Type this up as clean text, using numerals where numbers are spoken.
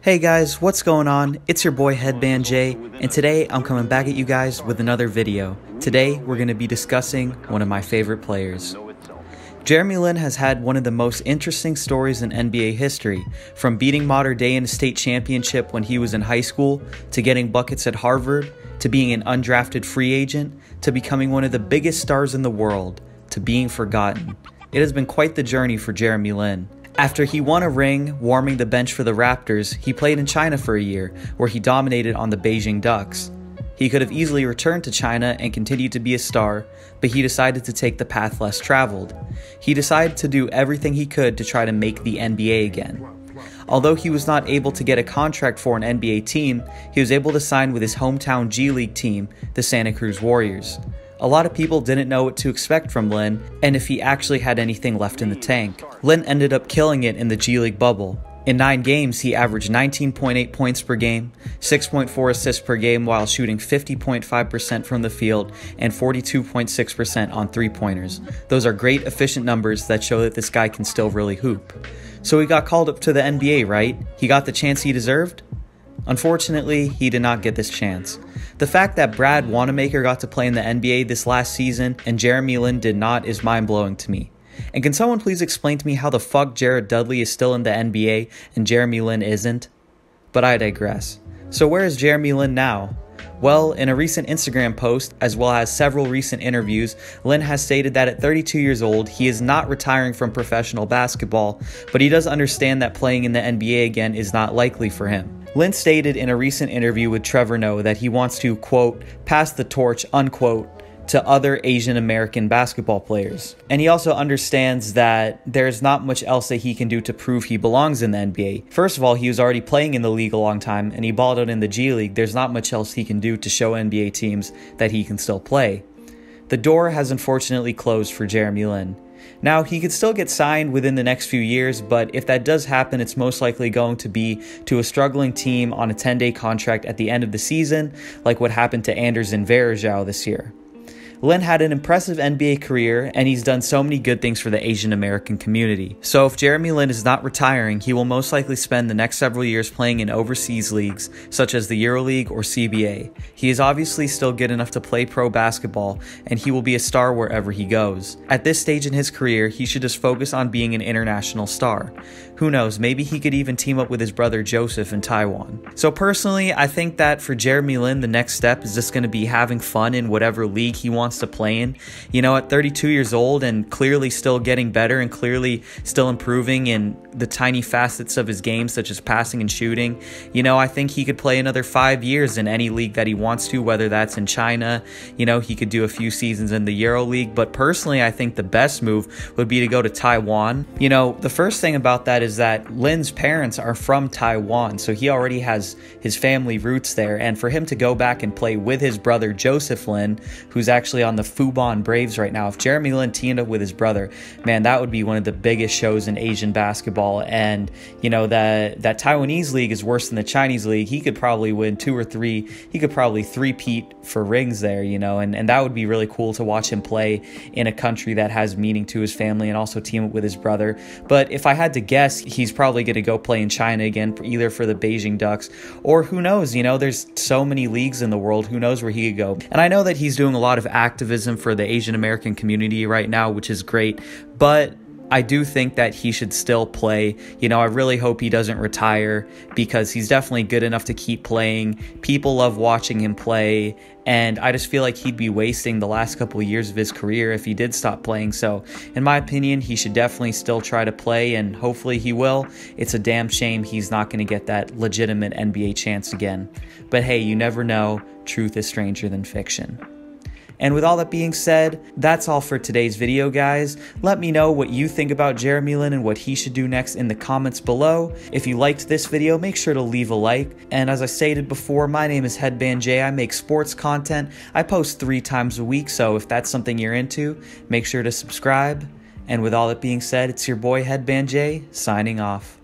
Hey guys, what's going on? It's your boy Headband J, and today I'm coming back at you guys with another video. Today we're going to be discussing one of my favorite players. Jeremy Lin has had one of the most interesting stories in NBA history, from beating Mater Dei in a state championship when he was in high school, to getting buckets at Harvard, to being an undrafted free agent, to becoming one of the biggest stars in the world, to being forgotten. It has been quite the journey for Jeremy Lin. After he won a ring warming the bench for the Raptors, he played in China for a year, where he dominated on the Beijing Ducks. He could have easily returned to China and continued to be a star, but he decided to take the path less traveled. He decided to do everything he could to try to make the NBA again. Although he was not able to get a contract for an NBA team, he was able to sign with his hometown G League team, the Santa Cruz Warriors. A lot of people didn't know what to expect from Lin, and if he actually had anything left in the tank. Lin ended up killing it in the G League bubble. In 9 games, he averaged 19.8 points per game, 6.4 assists per game while shooting 50.5% from the field and 42.6% on three-pointers. Those are great, efficient numbers that show that this guy can still really hoop. So he got called up to the NBA, right? He got the chance he deserved? Unfortunately, he did not get this chance. The fact that Brad Wanamaker got to play in the NBA this last season and Jeremy Lin did not is mind-blowing to me. And can someone please explain to me how the fuck Jared Dudley is still in the NBA and Jeremy Lin isn't? But I digress. So where is Jeremy Lin now? Well, in a recent Instagram post, as well as several recent interviews, Lin has stated that at 32 years old, he is not retiring from professional basketball, but he does understand that playing in the NBA again is not likely for him. Lin stated in a recent interview with Trevor Noah that he wants to, quote, pass the torch, unquote, to other Asian American basketball players. And he also understands that there's not much else that he can do to prove he belongs in the NBA. First of all, he was already playing in the league a long time and he balled out in the G League. There's not much else he can do to show NBA teams that he can still play. The door has unfortunately closed for Jeremy Lin. Now, he could still get signed within the next few years, but if that does happen, it's most likely going to be to a struggling team on a 10-day contract at the end of the season, like what happened to Anderson Varejao this year. Lin had an impressive NBA career, and he's done so many good things for the Asian American community. So if Jeremy Lin is not retiring, he will most likely spend the next several years playing in overseas leagues, such as the EuroLeague or CBA. He is obviously still good enough to play pro basketball, and he will be a star wherever he goes. At this stage in his career, he should just focus on being an international star. Who knows, maybe he could even team up with his brother Joseph in Taiwan. So personally, I think that for Jeremy Lin, the next step is just going to be having fun in whatever league he wants to play in. You know, at 32 years old and clearly still getting better and clearly still improving in the tiny facets of his game, such as passing and shooting, you know, I think he could play another 5 years in any league that he wants to, whether that's in China. You know, he could do a few seasons in the EuroLeague, but personally, I think the best move would be to go to Taiwan. You know, the first thing about that is that Lin's parents are from Taiwan, so he already has his family roots there, and for him to go back and play with his brother Joseph Lin, who's actually on the Fubon Braves right now, if Jeremy Lin teamed up with his brother, man, that would be one of the biggest shows in Asian basketball. And you know, that Taiwanese league is worse than the Chinese league. He could probably win 2 or 3, he could probably three-peat for rings there, you know, and that would be really cool to watch him play in a country that has meaning to his family and also team up with his brother. But if I had to guess, he's probably going to go play in China again, either for the Beijing Ducks, or who knows, you know, there's so many leagues in the world, who knows where he could go. And I know that he's doing a lot of activism for the Asian American community right now, which is great, but I do think that he should still play. You know, I really hope he doesn't retire because he's definitely good enough to keep playing. People love watching him play, and I just feel like he'd be wasting the last couple of years of his career if he did stop playing. So, in my opinion, he should definitely still try to play, and hopefully he will. It's a damn shame he's not going to get that legitimate NBA chance again. But hey, you never know. Truth is stranger than fiction. And with all that being said, that's all for today's video, guys. Let me know what you think about Jeremy Lin and what he should do next in the comments below. If you liked this video, make sure to leave a like. And as I stated before, my name is Headband J. I make sports content. I post 3 times a week, so if that's something you're into, make sure to subscribe. And with all that being said, it's your boy Headband J, signing off.